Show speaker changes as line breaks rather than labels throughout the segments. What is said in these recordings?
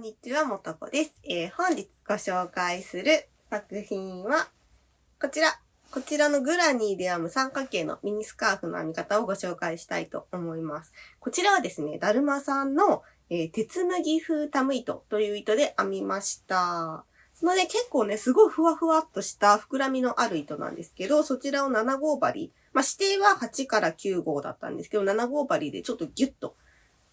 にちは、もとこです。本日ご紹介する作品は、こちらのグラニーで編む三角形のミニスカーフの編み方をご紹介したいと思います。こちらはですね、だるまさんの、鉄麦風タム糸という糸で編みました。そのね、結構ね、すごいふわふわっとした膨らみのある糸なんですけど、そちらを7号針、指定は8から9号だったんですけど、7号針でちょっとギュッと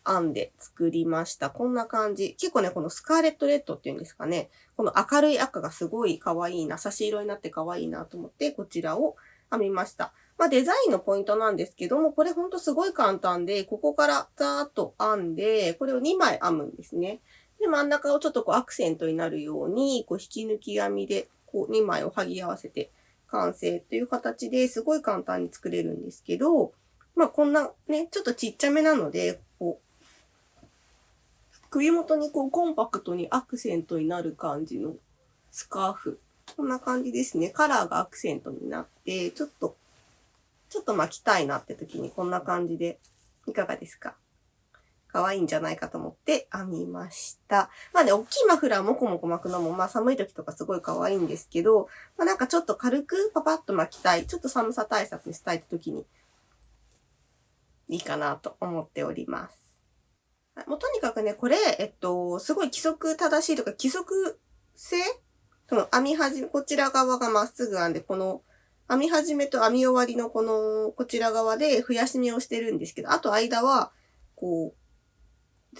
編んで作りました。こんな感じ。結構ね、このスカーレットレッドっていうんですかね。この明るい赤がすごい可愛いな、差し色になって可愛いなと思って、こちらを編みました。デザインのポイントなんですけども、これほんとすごい簡単で、ここからザーッと編んで、これを2枚編むんですね。で、真ん中をちょっとアクセントになるように、引き抜き編みで、2枚を剥ぎ合わせて完成という形ですごい簡単に作れるんですけど、こんなね、ちょっとちっちゃめなので、首元にコンパクトにアクセントになる感じのスカーフ。こんな感じですね。カラーがアクセントになって、ちょっと巻きたいなって時にこんな感じで、いかがですか？可愛いんじゃないかと思って編みました。大きいマフラーもこもこ巻くのも、寒い時とかすごい可愛いんですけど、なんかちょっと軽くパパッと巻きたい、ちょっと寒さ対策したいって時に、いいかなと思っております。もうとにかくね、これ、すごい規則正しいとか、規則性編み始め、こちら側がまっすぐ編んで、この、編み始めと編み終わりのこちら側で増やし目をしてるんですけど、あと間は、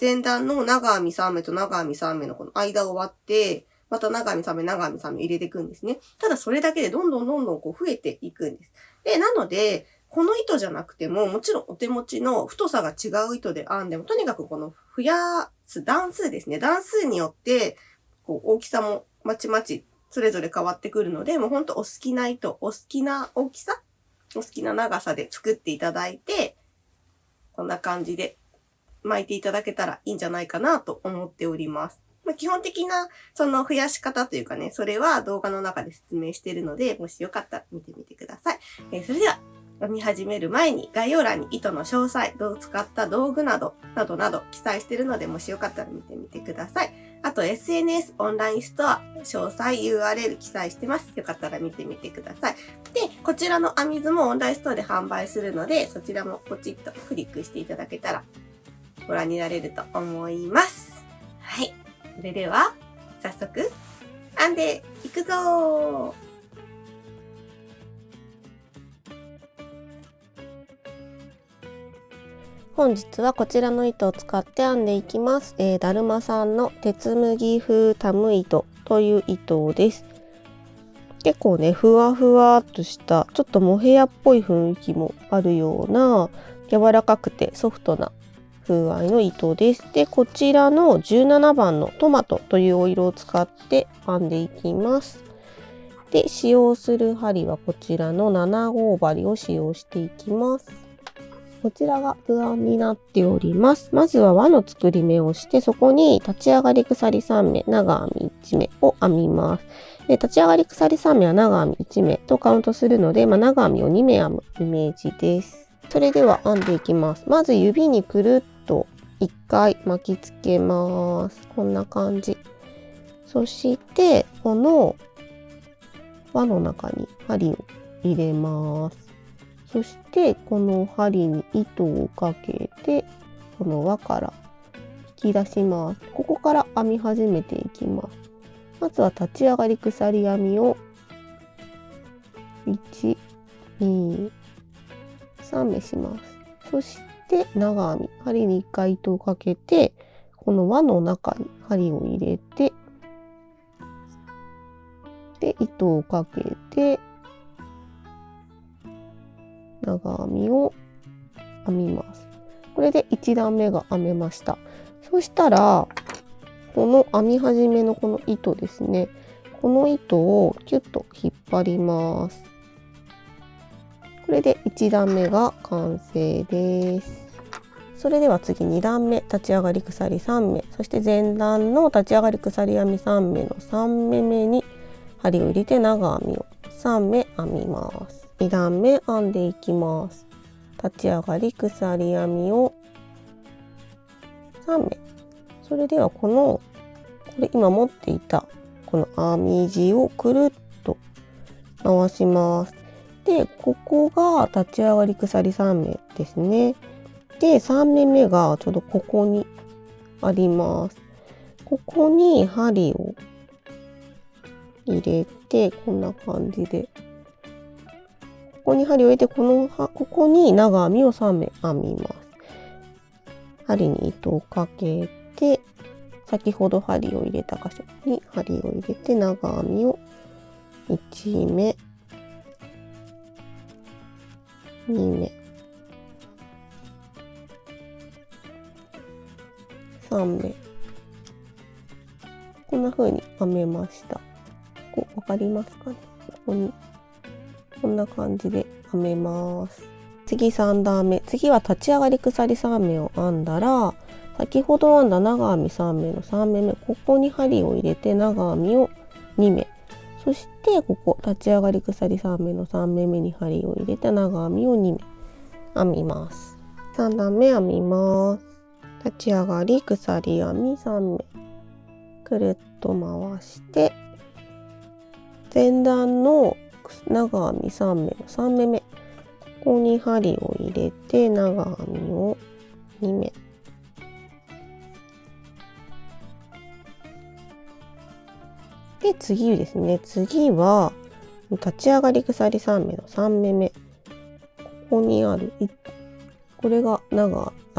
前段の長編み3目と長編み3目のこの間を割って、また長編み3目、長編み3目入れていくんですね。ただそれだけでどんどん増えていくんです。で、なので、この糸じゃなくても、もちろんお手持ちの太さが違う糸で編んでも、とにかくこの増やす段数ですね。段数によって、大きさもまちまち、それぞれ変わってくるので、もうほんとお好きな糸、お好きな大きさ、お好きな長さで作っていただいて、こんな感じで巻いていただけたらいいんじゃないかなと思っております。基本的なその増やし方というかね、それは動画の中で説明しているので、もしよかったら見てみてください。それでは、編み始める前に概要欄に糸の詳細、どう使った道具など記載しているので、もしよかったら見てみてください。あと SNS、オンラインストア、詳細 URL 記載してます。よかったら見てみてください。で、こちらの編み図もオンラインストアで販売するので、そちらもポチッとクリックしていただけたらご覧になれると思います。はい。それでは、早速、編んでいくぞー。本日はこちらの糸を使って編んでいきます。だるまさんの鉄麦風タム糸という糸です。結構ね、ふわふわっとした、ちょっとモヘアっぽい雰囲気もあるような、柔らかくてソフトな風合いの糸です。で、こちらの17番のトマトというお色を使って編んでいきます。で、使用する針はこちらの7号針を使用していきます。こちらが図案になっております。まずは輪の作り目をして、そこに立ち上がり鎖3目、長編み1目を編みます。で、立ち上がり鎖3目は長編み1目とカウントするので、長編みを2目編むイメージです。それでは編んでいきます。まず指にくるっと1回巻きつけます。こんな感じ。そして、この輪の中に針を入れます。そしてこの針に糸をかけてこの輪から引き出します。ここから編み始めていきます。まずは立ち上がり鎖編みを1、2、3目します。そして長編み、針に1回糸をかけてこの輪の中に針を入れてで糸をかけて長編みを編みます。これで1段目が編めました。そしたらこの編み始めのこの糸ですね。この糸をキュッと引っ張ります。これで1段目が完成です。それでは次2段目、立ち上がり鎖3目、そして前段の立ち上がり鎖編み3目の3目目に針を入れて長編みを3目編みます。2段目編んでいきます。立ち上がり鎖編みを3目。それではこのれ今持っていたこの編み地をくるっと回します。で、ここが立ち上がり鎖3目ですね。で、3目目がちょうどここにあります。ここに針を入れて、こんな感じで。ここに針を入れて、ここに長編みを3目編みます。針に糸をかけて、先ほど針を入れた箇所に針を入れて、長編みを1目、2目、3目。こんな風に編めました。わかりますかね。ここにこんな感じで編めます。次3段目。次は立ち上がり鎖3目を編んだら、先ほど編んだ長編み3目の3目目、ここに針を入れて長編みを2目。そしてここ立ち上がり鎖3目の3目目に針を入れて長編みを2目編みます。3段目編みます。立ち上がり鎖編み3目。くるっと回して前段の長編み3目の3目目、ここに針を入れて長編みを2目、で次ですね、次は立ち上がり鎖3目の3目目、ここにあるこれが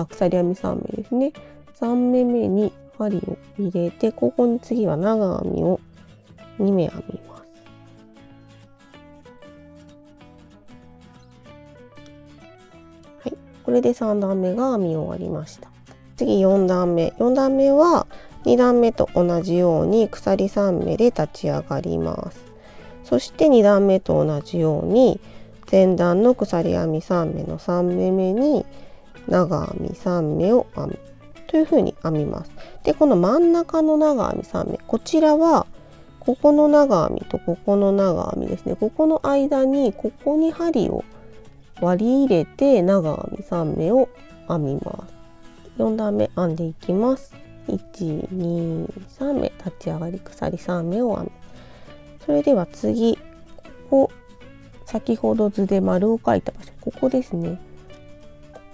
鎖編み3目ですね。3目目に針を入れて、ここに次は長編みを2目編みます。はい、これで3段目が編み終わりました。次4段目。4段目は2段目と同じように鎖3目で立ち上がります。そして2段目と同じように前段の鎖編み3目の3目目に長編み3目を編むという風に編みます。で、この真ん中の長編み3目、こちらはここの長編みとここの長編みですね。ここの間にここに針を割り入れて長編み3目を編みます。4段目編んでいきます。1、2、3目立ち上がり鎖3目を編む。それでは次、ここ先ほど図で丸を描いた場所、ここですね。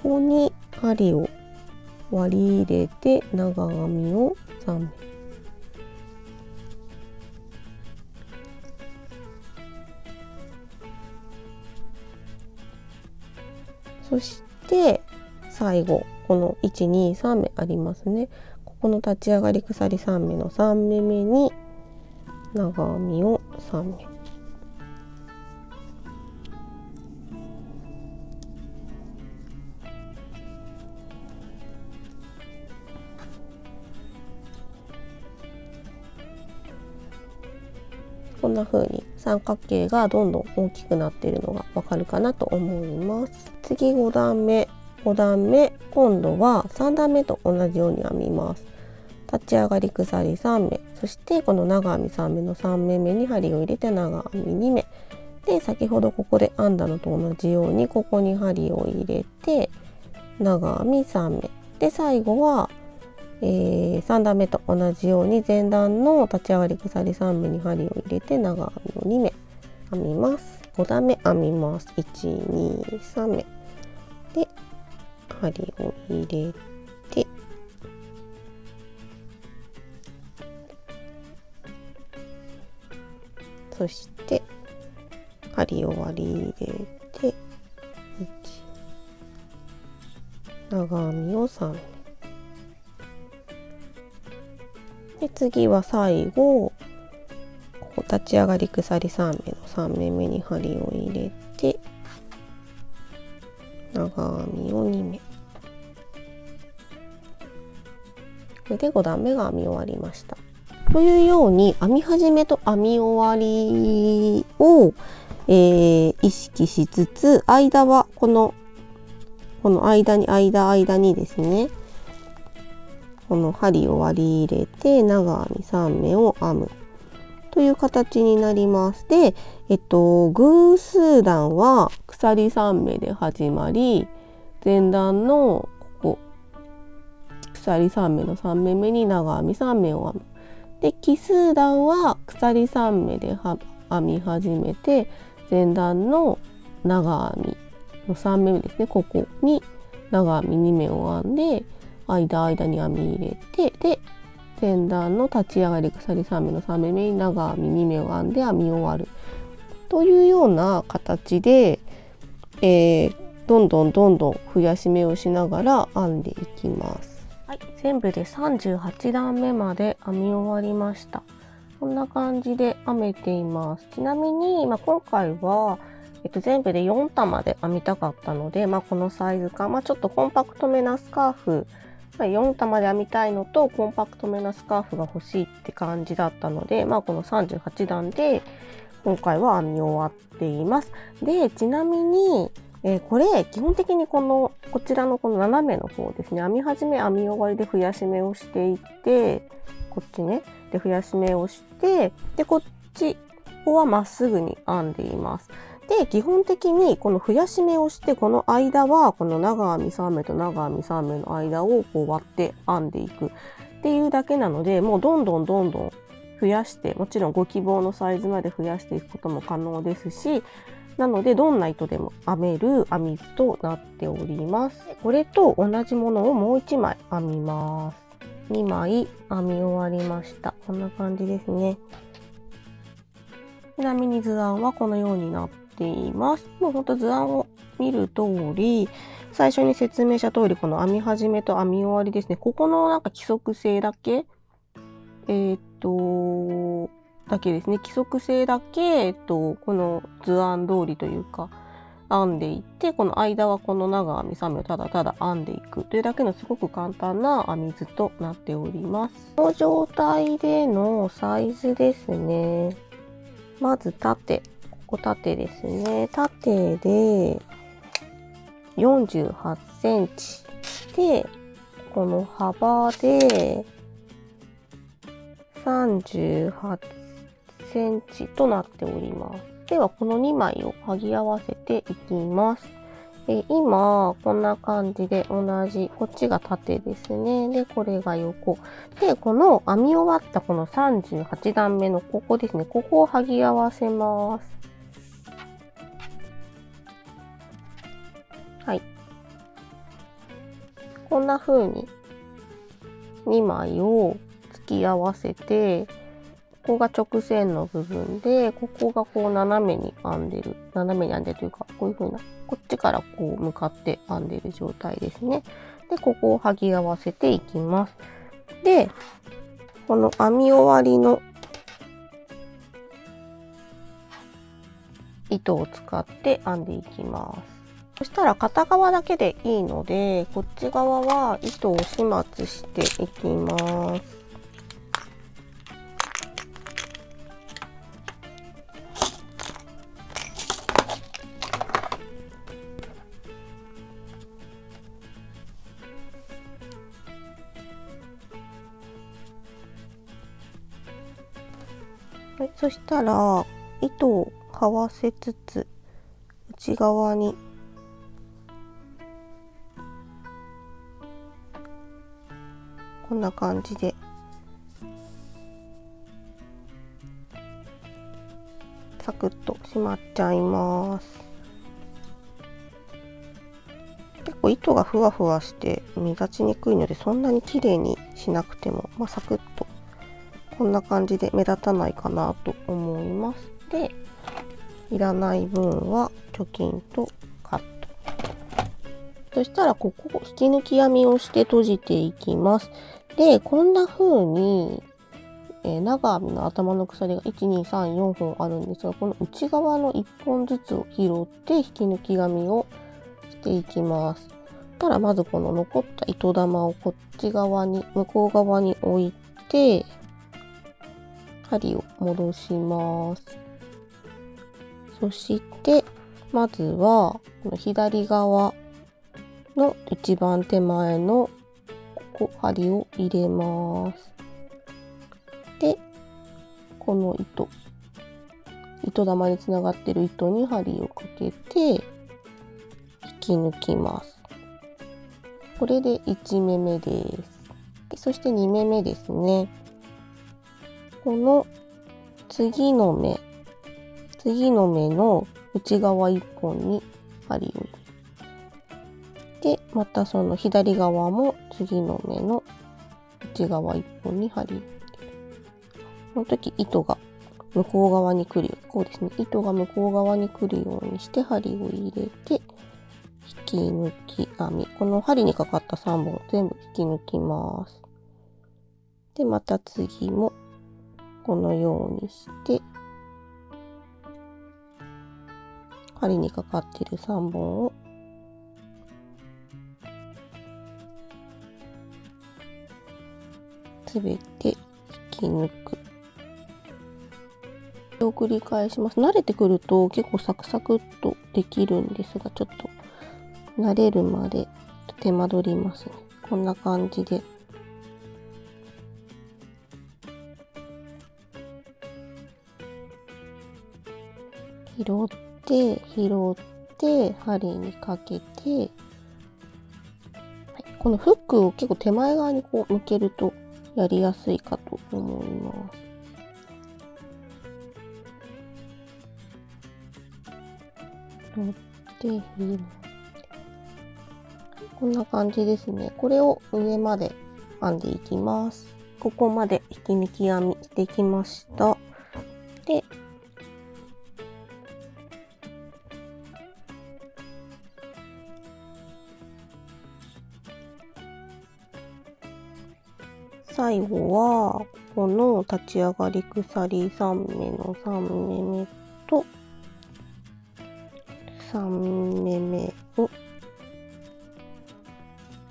ここに針を割り入れて長編みを3目、そして最後この1、2、3目ありますね。ここの立ち上がり鎖3目の3目目に長編みを3目、こんな風に三角形がどんどん大きくなっているのがわかるかなと思います。次5段目。5段目、今度は3段目と同じように編みます。立ち上がり鎖3目、そしてこの長編み3目の3目目に針を入れて長編み2目で、先ほどここで編んだのと同じようにここに針を入れて長編み3目で、最後は3段目と同じように前段の立ち上がり鎖3目に針を入れて長編みを2目編みます。5段目編みます。1、2、3目で針を入れて、そして針を割り入れて長編みを3目で、次は最後ここ立ち上がり鎖3目の3目目に針を入れて長編みを2目、これで5段目が編み終わりました。というように編み始めと編み終わりを、意識しつつ、間はこの間にですね、この針を割り入れて長編み3目を編むという形になります。で、偶数段は鎖3目で始まり、前段のここ鎖3目の3目目に長編み3目を編む。で奇数段は鎖3目で編み始めて、前段の長編みの3目目ですね、ここに長編み2目を編んで、間に編み入れて、で前段の立ち上がり鎖3目の3目目に長編み2目を編んで編み終わるというような形で、どんどん増やし目をしながら編んでいきます。はい、全部で38段目まで編み終わりました。こんな感じで編めています。ちなみに、今回は、全部で4玉で編みたかったので、このサイズ感、ちょっとコンパクトめなスカーフ、4玉で編みたいのとコンパクトめなスカーフが欲しいって感じだったので、この38段で今回は編み終わっています。で、ちなみに、これ基本的にこちらのこの斜めの方ですね、編み始め編み終わりで増やし目をしていって、こっちねで増やし目をして、でこっちはまっすぐに編んでいます。で基本的にこの増やし目をして、この間はこの長編み3目と長編み3目の間をこう割って編んでいくっていうだけなので、もうどんどん増やして、もちろんご希望のサイズまで増やしていくことも可能ですし、なのでどんな糸でも編める編み図となっております。これと同じものをもう1枚編みます。2枚編み終わりました。こんな感じですね。ちなみに図案はこのようになっています。もうほんと図案を見る通り、最初に説明した通り、この編み始めと編み終わりですね。ここのなんか規則性だけ、だけですね。規則性だけ、この図案通りというか、編んでいって、この間はこの長編み3目をただただ編んでいくというだけのすごく簡単な編み図となっております。この状態でのサイズですね。まず縦、ここ縦ですね。縦で48センチで、この幅で38センチとなっております。ではこの2枚を剥ぎ合わせていきます。今こんな感じで同じ、こっちが縦ですね。でこれが横で、この編み終わったこの38段目のここですね、ここを剥ぎ合わせます。はい、こんな風に2枚を突き合わせて、ここが直線の部分で、ここがこう斜めに編んでるというか、こういう風な、こっちからこう向かって編んでる状態ですね。でここを剥ぎ合わせていきます。でこの編み終わりの糸を使って編んでいきます。そしたら片側だけでいいので、こっち側は糸を始末していきます。はい、そしたら糸を這わせつつ内側にこんな感じでサクッとしまっちゃいます。結構糸がふわふわして目立ちにくいので、そんなに綺麗にしなくても、サクッとこんな感じで目立たないかなと思います。でいらない分はチョキンとカット。そしたらここを引き抜き編みをして閉じていきます。でこんな風に、長編みの頭の鎖が1,2,3,4本あるんですが、この内側の1本ずつを拾って引き抜き編みをしていきます。そしたらまずこの残った糸玉をこっち側に、向こう側に置いて針を戻します。そしてまずはこの左側の一番手前のここ針を入れます。でこの糸玉につながっている糸に針をかけて引き抜きます。これで1目めです。そして2目めですね。この次の目の内側1本に針を入れて、またその左側も次の目の内側1本に針を入れる。この時糸が向こう側に来るように、こうですね、糸が向こう側に来るようにして針を入れて、引き抜き編み。この針にかかった3本全部引き抜きます。で、また次もこのようにして、針にかかっている3本をすべて引き抜く。を繰り返します。慣れてくると結構サクサクっとできるんですが、ちょっと慣れるまで手間取りますね。こんな感じで。拾って針にかけて、はい、このフックを結構手前側にこう向けるとやりやすいかと思います。拾って拾って、こんな感じですね。これを上まで編んでいきます。ここまで引き抜き編みしてきました。で、最後はこの立ち上がり鎖3目の3目目と3目目を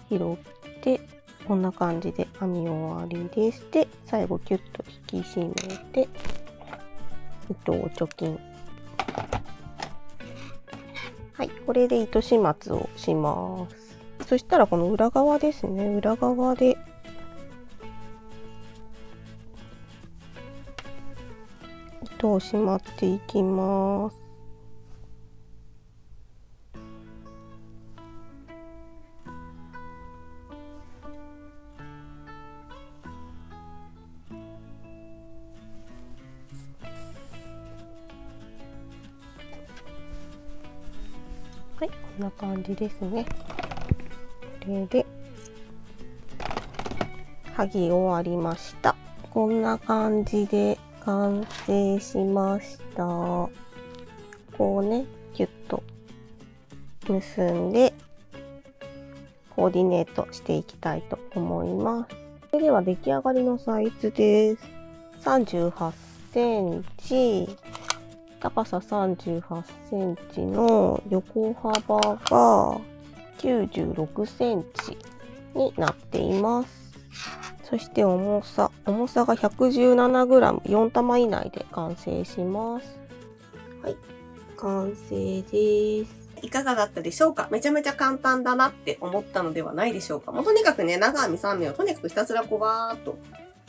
拾ってこんな感じで編み終わりです。で、最後キュッと引き締めて糸を貯金。はい、これで糸始末をします。そしたらこの裏側ですね。裏側で糸をしまっていきます。はい、こんな感じですね。これで剥ぎ終わりました。こんな感じで完成しました。こうね、キュッと結んでコーディネートしていきたいと思います。それでは出来上がりのサイズです。38センチ、高さ38センチの横幅が96センチになっています。そして重さが 117g、4玉以内で完成します。はい、完成です。いかがだったでしょうか？めちゃめちゃ簡単だなって思ったのではないでしょうか？もうとにかくね、長編み3目をとにかくひたすらこうバーっと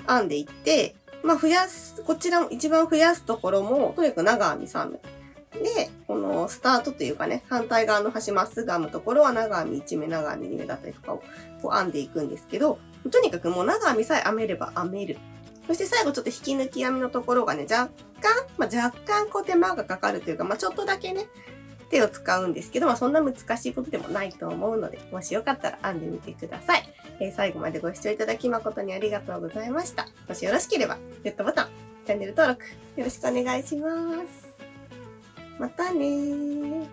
編んでいって、まあこちらも一番増やすところも、とにかく長編み3目。で、このスタートというかね、反対側の端まっすぐ編むところは長編み1目、長編み2目だったりとかをこう編んでいくんですけど、とにかくもう長編みさえ編めれば編める。そして最後ちょっと引き抜き編みのところがね、若干こう手間がかかるというか、ちょっとだけね、手を使うんですけど、そんな難しいことでもないと思うので、もしよかったら編んでみてください。最後までご視聴いただき誠にありがとうございました。もしよろしければ、グッドボタン、チャンネル登録、よろしくお願いします。またねー。